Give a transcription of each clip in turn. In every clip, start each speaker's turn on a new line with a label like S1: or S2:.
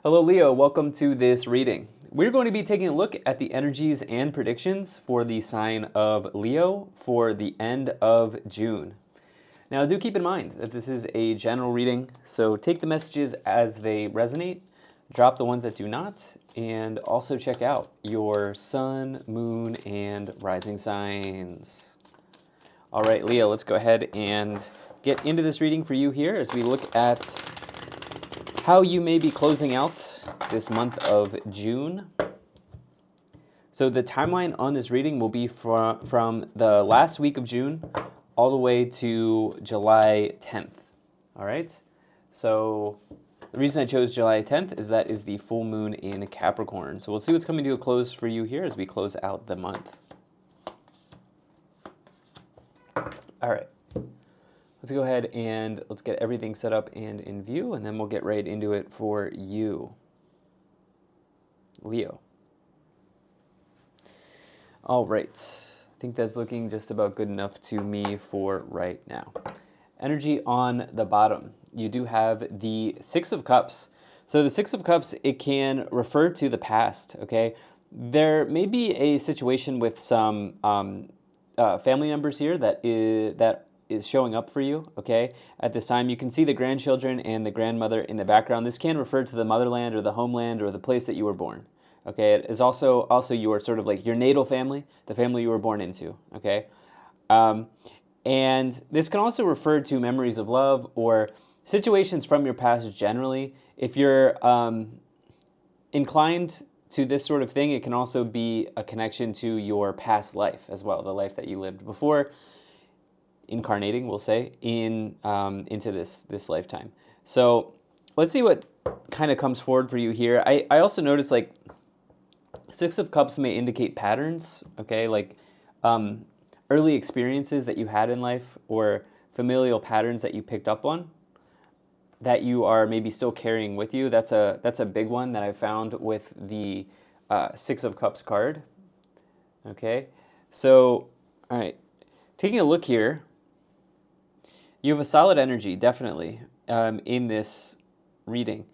S1: Hello Leo, welcome to this reading. We're going to be taking a look at the energies and predictions for the sign of Leo for the end of June. Now do keep in mind that this is a general reading, so take the messages as they resonate, drop the ones that do not, and also check out your sun, moon, and rising signs. All right, Leo, let's go ahead and get into this reading for you here as we look at how you may be closing out this month of June. So the timeline on this reading will be from the last week of June all the way to July 10th. All right? So the reason I chose July 10th is that is the full moon in Capricorn. So we'll see what's coming to a close for you here as we close out the month. All right. Let's go ahead and let's get everything set up and in view, and then we'll get right into it for you, Leo. All right, I think that's looking just about good enough to me for right now. Energy on the bottom, you do have the Six of Cups. So the Six of Cups, it can refer to the past, okay? There may be a situation with some family members here that is showing up for you, okay? At this time, you can see the grandchildren and the grandmother in the background. This can refer to the motherland or the homeland or the place that you were born, okay? It is also your sort of like your natal family, the family you were born into, okay? And this can also refer to memories of love or situations from your past generally. If you're inclined to this sort of thing, it can also be a connection to your past life as well, the life that you lived before, incarnating, we'll say, into this lifetime. So let's see what kind of comes forward for you here. I also noticed like Six of Cups may indicate patterns, okay, like early experiences that you had in life or familial patterns that you picked up on that you are maybe still carrying with you. That's a big one that I found with the Six of Cups card. Okay, so all right, taking a look here, you have a solid energy, definitely, in this reading.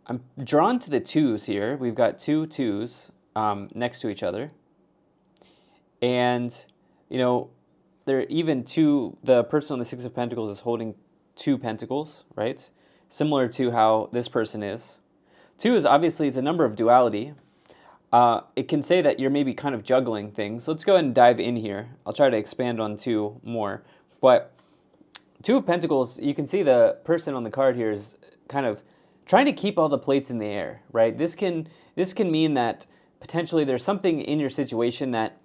S1: I'm drawn to the twos here. We've got two twos next to each other. And, you know, they're even two, the person on the Six of Pentacles is holding two pentacles, right? Similar to how this person is. Two is obviously, it's a number of duality. It can say that you're maybe kind of juggling things. Let's go ahead and dive in here. I'll try to expand on two more. But Two of Pentacles, you can see the person on the card here is kind of trying to keep all the plates in the air, right? This can mean that potentially there's something in your situation that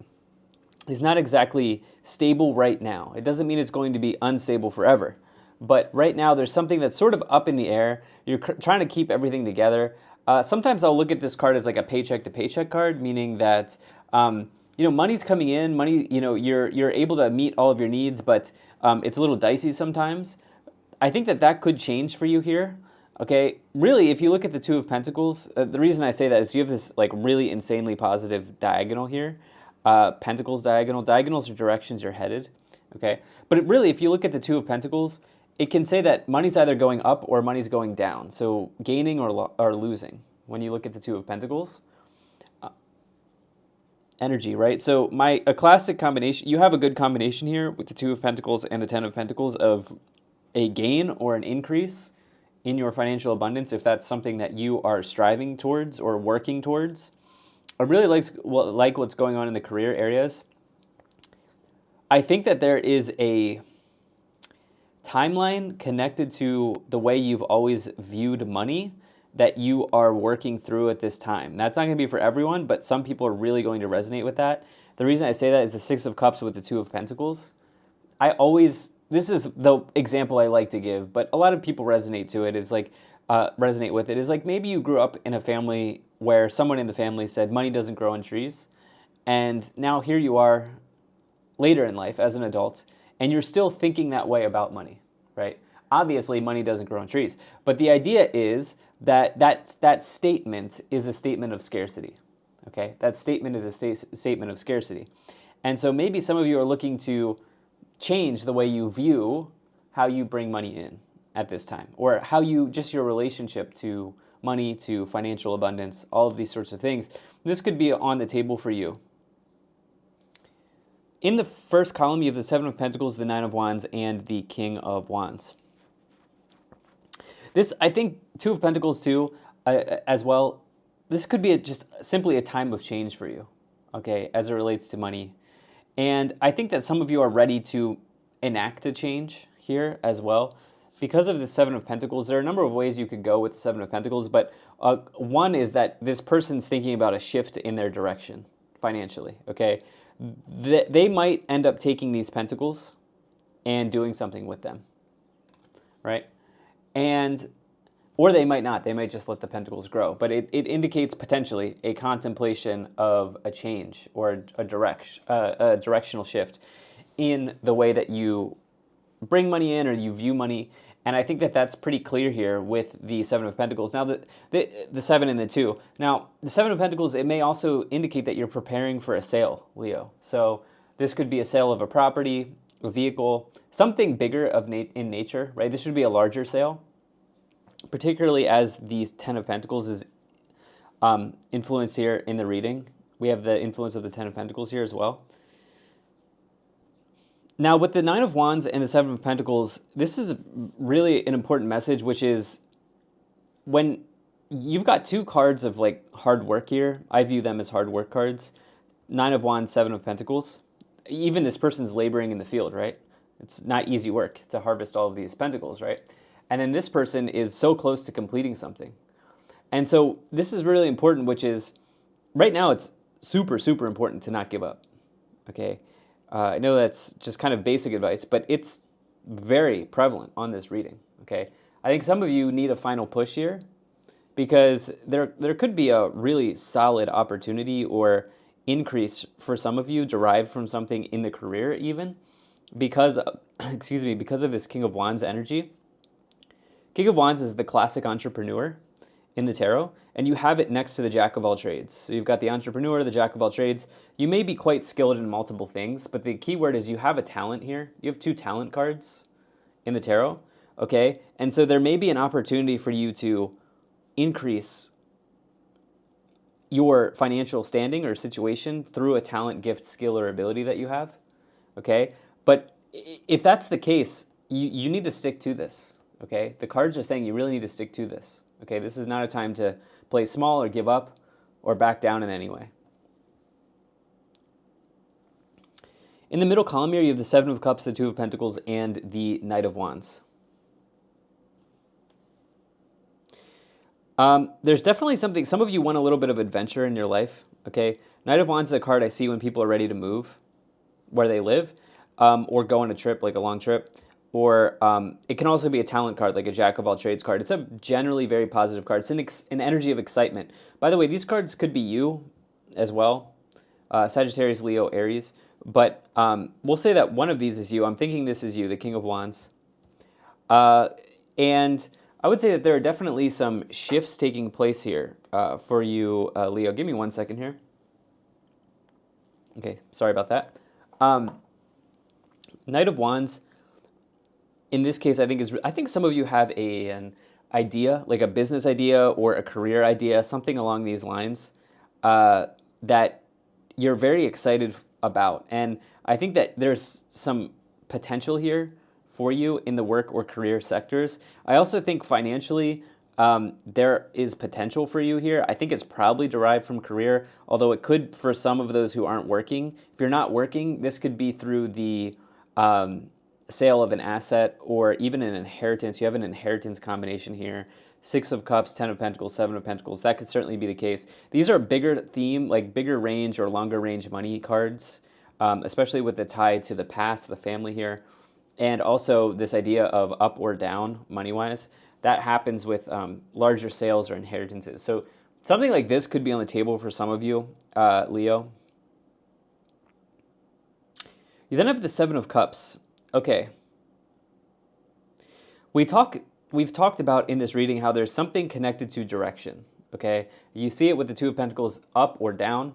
S1: is not exactly stable right now. It doesn't mean it's going to be unstable forever. But right now there's something that's sort of up in the air. You're trying to keep everything together. Sometimes I'll look at this card as like a paycheck to paycheck card, meaning that money's coming in, money, you're able to meet all of your needs, but it's a little dicey sometimes. I think that could change for you here. Okay, really, if you look at the Two of Pentacles, the reason I say that is you have this like really insanely positive diagonal here. Pentacles diagonal. Diagonals are directions you're headed. Okay, but really, if you look at the Two of Pentacles, it can say that money's either going up or money's going down. So gaining or losing when you look at the Two of Pentacles. Energy, right? So a classic combination, you have a good combination here with the Two of Pentacles and the Ten of Pentacles of a gain or an increase in your financial abundance, if that's something that you are striving towards or working towards. I really like what's going on in the career areas. I think that there is a timeline connected to the way you've always viewed money that you are working through at this time. That's not going to be for everyone, but some people are really going to resonate with that. The reason I say that is the Six of Cups with the Two of Pentacles. This is the example I like to give, but a lot of people resonate with it, is like maybe you grew up in a family where someone in the family said money doesn't grow on trees, and now here you are later in life as an adult, and you're still thinking that way about money, right? Obviously, money doesn't grow on trees, but the idea is that statement is a statement of scarcity, okay? That statement is a statement of scarcity. And so maybe some of you are looking to change the way you view how you bring money in, at this time, or how you, just your relationship to money, to financial abundance, all of these sorts of things. This could be on the table for you. In the first column, you have the Seven of Pentacles, the Nine of Wands, and the King of Wands. This, I think, Two of Pentacles too, as well. This could be just simply a time of change for you, okay, as it relates to money. And I think that some of you are ready to enact a change here as well. Because of the Seven of Pentacles, there are a number of ways you could go with the Seven of Pentacles, but one is that this person's thinking about a shift in their direction financially, okay? They might end up taking these pentacles and doing something with them, right? Or they might not. They might just let the pentacles grow. But it indicates potentially a contemplation of a change or a directional shift in the way that you bring money in or you view money. And I think that that's pretty clear here with the Seven of Pentacles. Now, the Seven and the Two. Now, the Seven of Pentacles, it may also indicate that you're preparing for a sale, Leo. So this could be a sale of a property, a vehicle, something bigger in nature, right? This would be a larger sale, particularly as the Ten of Pentacles is influenced here in the reading. We have the influence of the Ten of Pentacles here as well. Now, with the Nine of Wands and the Seven of Pentacles, this is really an important message, which is when you've got two cards of like hard work here. I view them as hard work cards. Nine of Wands, Seven of Pentacles. Even this person's laboring in the field, right? It's not easy work to harvest all of these pentacles, right? And then this person is so close to completing something. And so this is really important, which is right now it's super, super important to not give up, okay? I know that's just kind of basic advice, but it's very prevalent on this reading, okay? I think some of you need a final push here because there could be a really solid opportunity or increase for some of you derived from something in the career even because, because of this King of Wands energy. King of Wands is the classic entrepreneur in the tarot, and you have it next to the Jack of all trades. So you've got the entrepreneur, the Jack of all trades. You may be quite skilled in multiple things, but the key word is you have a talent here. You have two talent cards in the tarot, okay? And so there may be an opportunity for you to increase your financial standing or situation through a talent, gift, skill, or ability that you have, okay? But if that's the case, you need to stick to this, okay? The cards are saying you really need to stick to this. Okay, this is not a time to play small or give up or back down in any way. In the middle column here, you have the Seven of Cups, the Two of Pentacles, and the Knight of Wands. There's definitely something, some of you want a little bit of adventure in your life, okay? Knight of Wands is a card I see when people are ready to move where they live or go on a trip, like a long trip. Or it can also be a talent card, like a Jack of all trades card. It's a generally very positive card. It's an energy of excitement. By the way, these cards could be you as well, Sagittarius, Leo, Aries. But we'll say that one of these is you. I'm thinking this is you, the King of Wands. And I would say that there are definitely some shifts taking place here for you, Leo. Give me 1 second here. Okay, sorry about that. Knight of Wands. In this case, I think some of you have an idea, like a business idea or a career idea, something along these lines that you're very excited about. And I think that there's some potential here for you in the work or career sectors. I also think financially, there is potential for you here. I think it's probably derived from career, although it could for some of those who aren't working. If you're not working, this could be through the sale of an asset or even an inheritance. You have an inheritance combination here. Six of Cups, Ten of Pentacles, Seven of Pentacles. That could certainly be the case. These are bigger theme, like bigger range or longer range money cards, especially with the tie to the past, the family here. And also this idea of up or down money-wise. That happens with larger sales or inheritances. So something like this could be on the table for some of you, Leo. You then have the Seven of Cups. Okay. We've talked about in this reading how there's something connected to direction, okay? You see it with the Two of Pentacles up or down.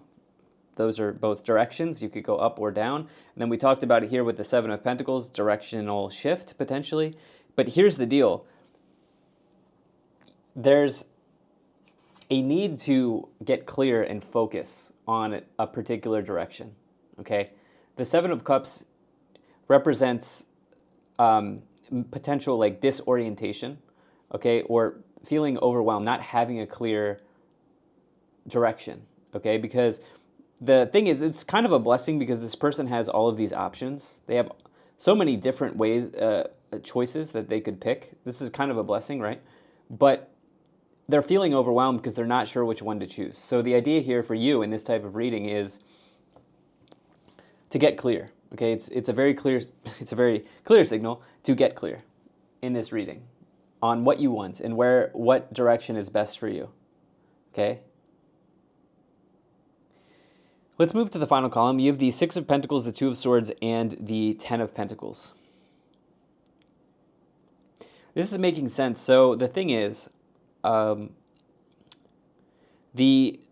S1: Those are both directions. You could go up or down. And then we talked about it here with the Seven of Pentacles, directional shift potentially. But here's the deal. There's a need to get clear and focus on a particular direction, okay? The Seven of Cups represents potential like disorientation, okay, or feeling overwhelmed, not having a clear direction, okay? Because the thing is, it's kind of a blessing because this person has all of these options. They have so many different ways, choices that they could pick. This is kind of a blessing, right? But they're feeling overwhelmed because they're not sure which one to choose. So the idea here for you in this type of reading is to get clear. Okay, it's a very clear signal to get clear in this reading on what you want and what direction is best for you. Okay. Let's move to the final column. You have the Six of Pentacles, the Two of Swords, and the Ten of Pentacles. This is making sense. So the thing is, the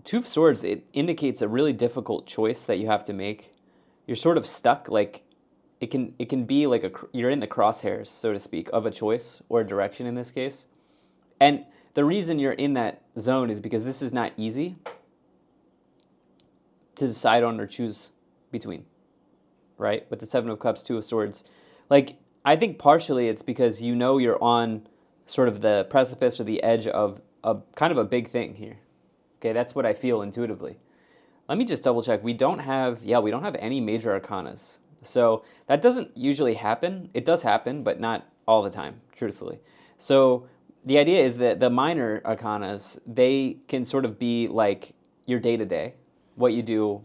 S1: Two of Swords, it indicates a really difficult choice that you have to make. You're sort of stuck, like it can be like you're in the crosshairs, so to speak, of a choice or a direction in this case. And the reason you're in that zone is because this is not easy to decide on or choose between, right? With the Seven of Cups, Two of Swords. Like, I think partially it's because you know you're on sort of the precipice or the edge of a kind of a big thing here. Okay, that's what I feel intuitively. Let me just double check. We don't have any major arcanas. So that doesn't usually happen. It does happen, but not all the time, truthfully. So the idea is that the minor arcanas, they can sort of be like your day-to-day, what you do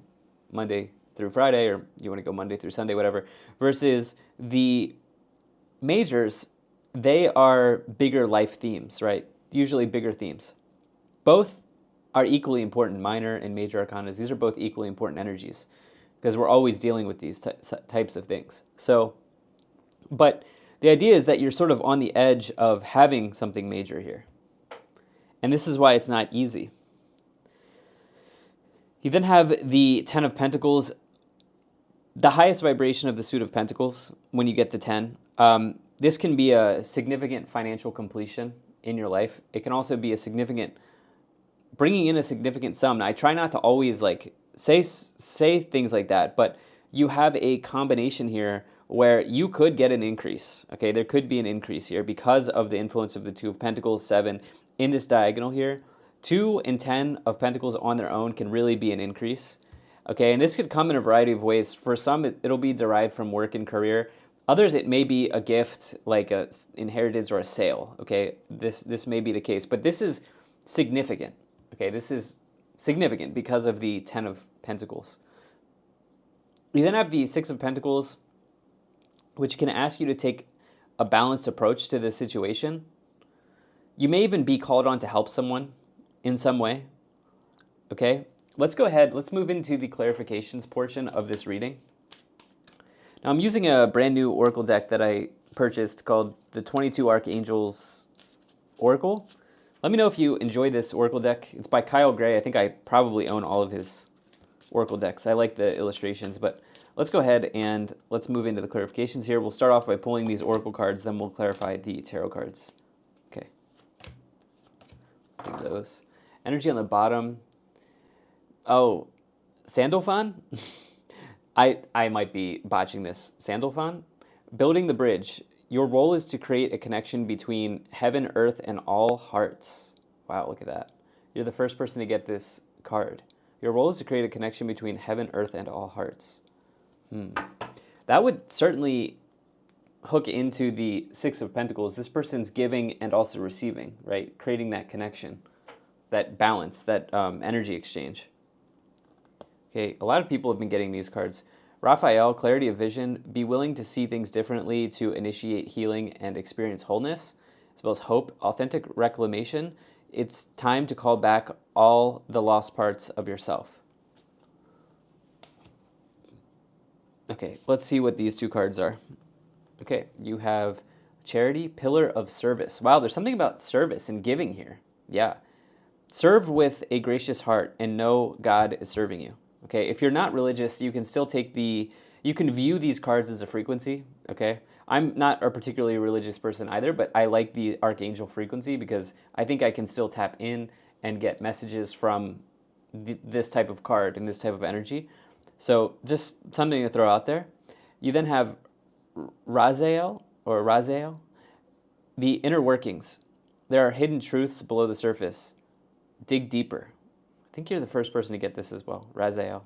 S1: Monday through Friday, or you want to go Monday through Sunday, whatever, versus the majors, they are bigger life themes, right? Usually bigger themes. Both are equally important, minor and major arcanas. These are both equally important energies because we're always dealing with these types of things. So, but the idea is that you're sort of on the edge of having something major here. And this is why it's not easy. You then have the Ten of Pentacles, the highest vibration of the suit of Pentacles when you get the 10. This can be a significant financial completion in your life. It can also be bringing in a significant sum. Now, I try not to always like say things like that, but you have a combination here where you could get an increase. Okay, there could be an increase here because of the influence of the Two of Pentacles, 7 in this diagonal here. 2 and 10 of Pentacles on their own can really be an increase. Okay, and this could come in a variety of ways. For some, it'll be derived from work and career. Others, it may be a gift, like a inheritance or a sale. Okay, this may be the case, but this is significant. Okay, this is significant because of the 10 of Pentacles. You then have the 6 of Pentacles, which can ask you to take a balanced approach to this situation. You may even be called on to help someone in some way. Okay, let's go ahead. Let's move into the clarifications portion of this reading. Now, I'm using a brand new Oracle deck that I purchased called the 22 Archangels Oracle. Let me know if you enjoy this Oracle deck. It's by Kyle Gray. I think I probably own all of his Oracle decks. I like the illustrations, but let's go ahead and let's move into the clarifications here. We'll start off by pulling these Oracle cards, then we'll clarify the tarot cards. Okay. Take those. Energy on the bottom. Oh, Sandalphon? I might be botching this. Sandalphon? Building the bridge. Your role is to create a connection between heaven, earth, and all hearts. Wow, look at that. You're the first person to get this card. Your role is to create a connection between heaven, earth, and all hearts. That would certainly hook into the Six of Pentacles. This person's giving and also receiving, right? Creating that connection, that balance, that energy exchange. Okay, a lot of people have been getting these cards. Raphael, clarity of vision, be willing to see things differently to initiate healing and experience wholeness, as well as hope, authentic reclamation. It's time to call back all the lost parts of yourself. Okay, let's see what these two cards are. Okay, you have charity, pillar of service. Wow, there's something about service and giving here. Yeah. Serve with a gracious heart and know God is serving you. Okay, if you're not religious, you can still you can view these cards as a frequency, okay? I'm not a particularly religious person either, but I like the archangel frequency because I think I can still tap in and get messages from this type of card and this type of energy. So just something to throw out there. You then have Raziel, the inner workings. There are hidden truths below the surface. Dig deeper. I think you're the first person to get this as well, Raziel.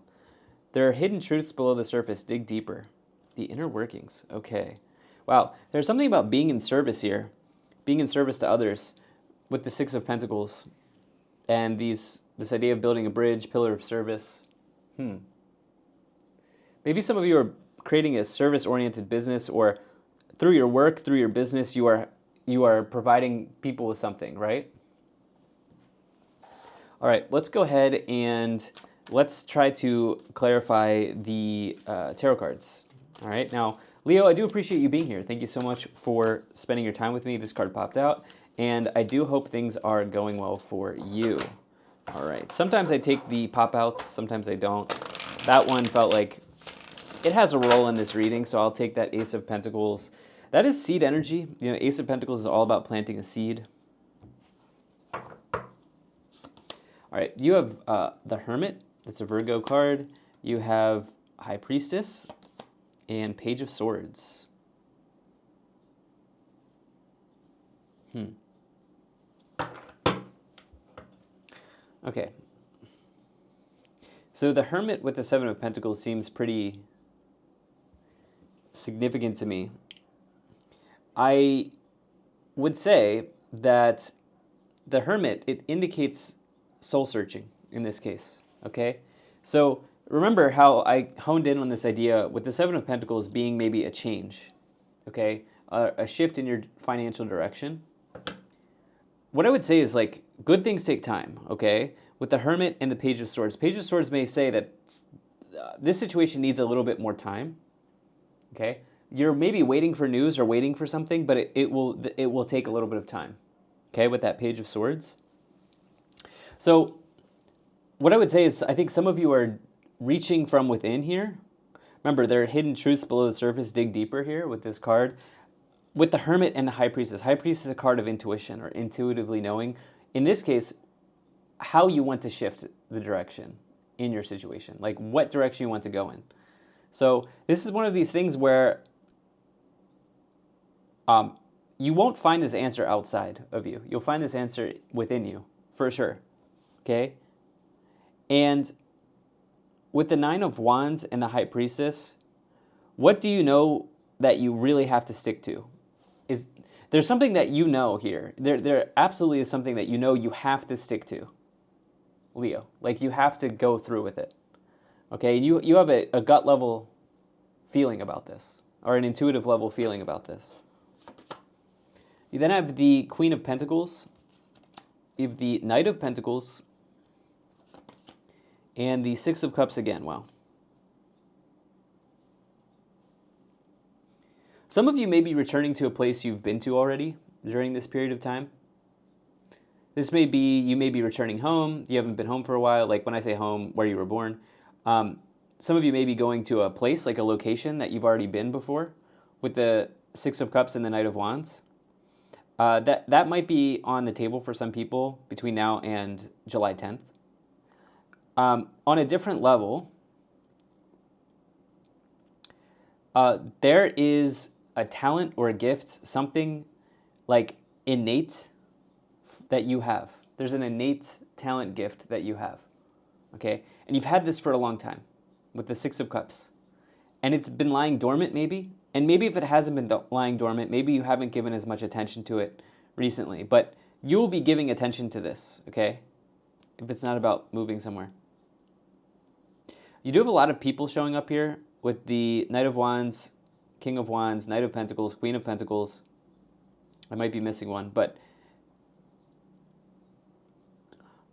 S1: There are hidden truths below the surface. Dig deeper. The inner workings. Okay. Wow. There's something about being in service here, being in service to others with the Six of Pentacles and this idea of building a bridge, pillar of service. Maybe some of you are creating a service-oriented business, or through your work, through your business, you are providing people with something, right? All right, let's go ahead and let's try to clarify the tarot cards. All right, now, Leo, I do appreciate you being here. Thank you so much for spending your time with me. This card popped out, and I do hope things are going well for you. All right, sometimes I take the pop-outs, sometimes I don't. That one felt like it has a role in this reading, so I'll take that Ace of Pentacles. That is seed energy. You know, Ace of Pentacles is all about planting a seed. All right, you have the Hermit. That's a Virgo card. You have High Priestess and Page of Swords. Okay. So the Hermit with the Seven of Pentacles seems pretty significant to me. I would say that the Hermit, it indicates soul searching in this case, okay? So remember how I honed in on this idea with the Seven of Pentacles being maybe a change, okay? A shift in your financial direction. What I would say is, like, good things take time, okay? With the Hermit and the Page of Swords. Page of Swords may say that this situation needs a little bit more time, okay? You're maybe waiting for news or waiting for something, but it will take a little bit of time, okay, with that Page of Swords. So what I would say is I think some of you are reaching from within here. Remember, there are hidden truths below the surface. Dig deeper here with this card. With the Hermit and the High Priestess. High Priestess is a card of intuition or intuitively knowing. In this case, how you want to shift the direction in your situation. Like what direction you want to go in. So this is one of these things where you won't find this answer outside of you. You'll find this answer within you, for sure. Okay? And with the Nine of Wands and the High Priestess, what do you know that you really have to stick to? There's something that you know here. There absolutely is something that you know you have to stick to, Leo. Like you have to go through with it. Okay? You have a gut level feeling about this, or an intuitive level feeling about this. You then have the Queen of Pentacles. You have the Knight of Pentacles. And the Six of Cups again. Wow. Some of you may be returning to a place you've been to already during this period of time. This may be, you may be returning home. You haven't been home for a while. Like when I say home, where you were born. Some of you may be going to a place, like a location that you've already been before with the Six of Cups and the Knight of Wands. That might be on the table for some people between now and July 10th. On a different level, there is a talent or a gift, something like innate that you have. There's an innate talent gift that you have, okay? And you've had this for a long time with the Six of Cups. And it's been lying dormant maybe, and maybe if it hasn't been lying dormant, maybe you haven't given as much attention to it recently, but you will be giving attention to this, okay? If it's not about moving somewhere. You do have a lot of people showing up here with the Knight of Wands, King of Wands, Knight of Pentacles, Queen of Pentacles. I might be missing one, but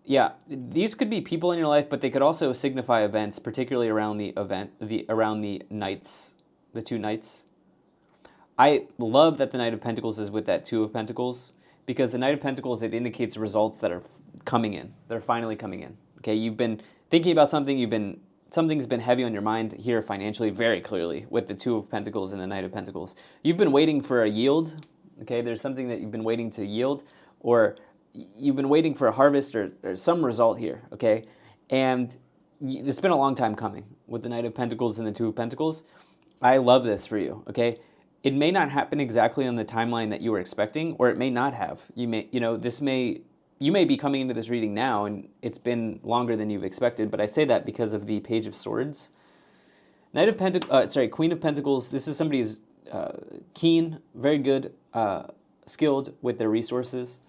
S1: yeah, these could be people in your life, but they could also signify events, particularly around the around the knights, the two knights. I love that the Knight of Pentacles is with that Two of Pentacles, because the Knight of Pentacles, it indicates results that are coming in. They're finally coming in. Okay, you've been thinking about something, you've been something's been heavy on your mind here financially, very clearly, with the Two of Pentacles and the Knight of Pentacles. You've been waiting for a yield, okay? There's something that you've been waiting to yield, or you've been waiting for a harvest or some result here, okay? And it's been a long time coming with the Knight of Pentacles and the Two of Pentacles. I love this for you, okay? It may not happen exactly on the timeline that you were expecting, or it may not have. You may be coming into this reading now and it's been longer than you've expected, but I say that because of the Page of Swords. Queen of Pentacles, this is somebody who's keen, very good, skilled with their resources.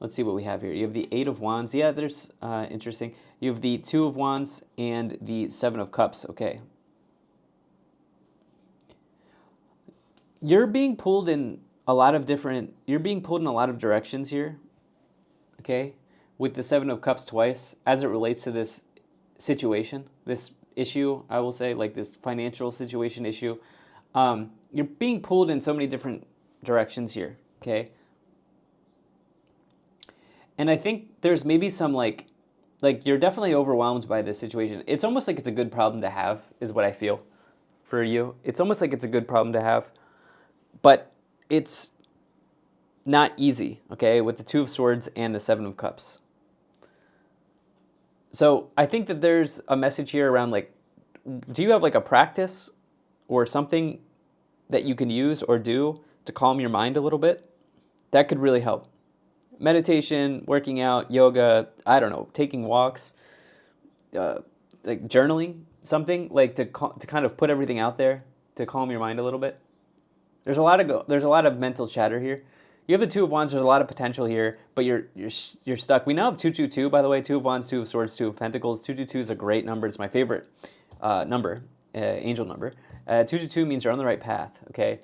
S1: Let's see what we have here. You have the Eight of Wands. Yeah, there's interesting. You have the Two of Wands and the Seven of Cups. Okay. You're being pulled in a lot of directions here. Okay, with the Seven of Cups twice, as it relates to this situation, this issue, I will say, like this financial situation issue. You're being pulled in so many different directions here, okay? And I think there's maybe some like you're definitely overwhelmed by this situation. It's almost like it's a good problem to have, is what I feel for you. It's almost like it's a good problem to have, but it's not easy, okay, with the Two of Swords and the Seven of Cups. So I think that there's a message here around, like, do you have like a practice or something that you can use or do to calm your mind a little bit? That could really help. Meditation, working out, yoga, I don't know, taking walks, like journaling, something like to kind of put everything out there to calm your mind a little bit. There's a lot of mental chatter here. You have the Two of Wands. There's a lot of potential here, but you're stuck. We now have 222, by the way. Two of Wands, Two of Swords, Two of Pentacles. 222 is a great number. It's my favorite number, angel number. 222 means you're on the right path, okay?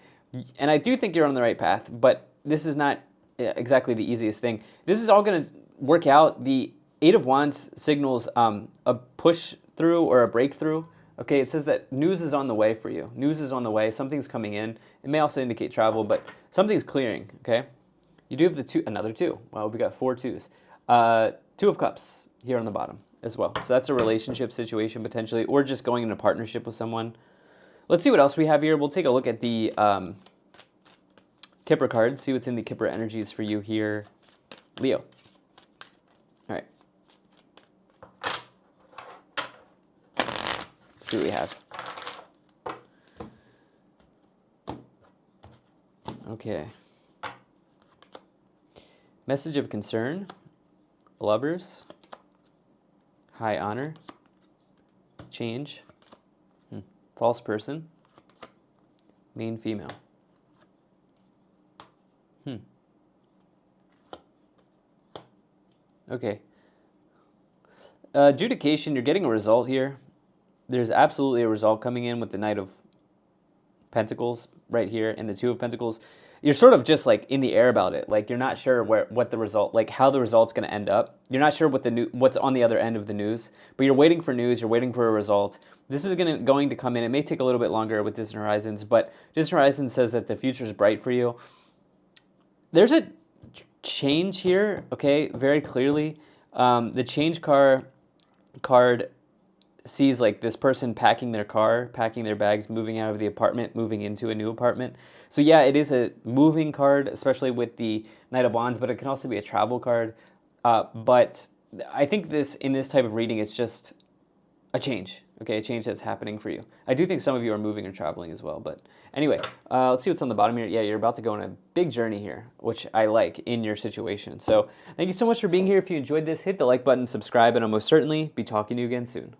S1: And I do think you're on the right path, but this is not exactly the easiest thing. This is all going to work out. The Eight of Wands signals a push through or a breakthrough. Okay, it says that news is on the way for you. News is on the way. Something's coming in. It may also indicate travel, but something's clearing, okay? You do have the another two. Well, we got 4 twos. Two of Cups here on the bottom as well. So that's a relationship situation potentially, or just going into partnership with someone. Let's see what else we have here. We'll take a look at the Kipper cards, see what's in the Kipper energies for you here. Leo. All right. Let's see what we have. Okay. Message of concern, lovers, high honor, change, false person, main female. Okay. Adjudication, you're getting a result here. There's absolutely a result coming in with the Knight of Pentacles right here and the Two of Pentacles. You're sort of just like in the air about it. Like you're not sure what the result, like how the result's going to end up. You're not sure what's on the other end of the news, but you're waiting for news. You're waiting for a result. This is going to come in. It may take a little bit longer with Distant Horizons, but Distant Horizons says that the future is bright for you. There's a change here, okay, very clearly. The change card sees like this person packing their car, packing their bags, moving out of the apartment, moving into a new apartment. So yeah, it is a moving card, especially with the Knight of Wands, but it can also be a travel card. But I think in this type of reading, it's just a change, okay, a change that's happening for you. I do think some of you are moving or traveling as well, but anyway, let's see what's on the bottom here. Yeah, you're about to go on a big journey here, which I like in your situation. So thank you so much for being here. If you enjoyed this, hit the like button, subscribe, and I'll most certainly be talking to you again soon.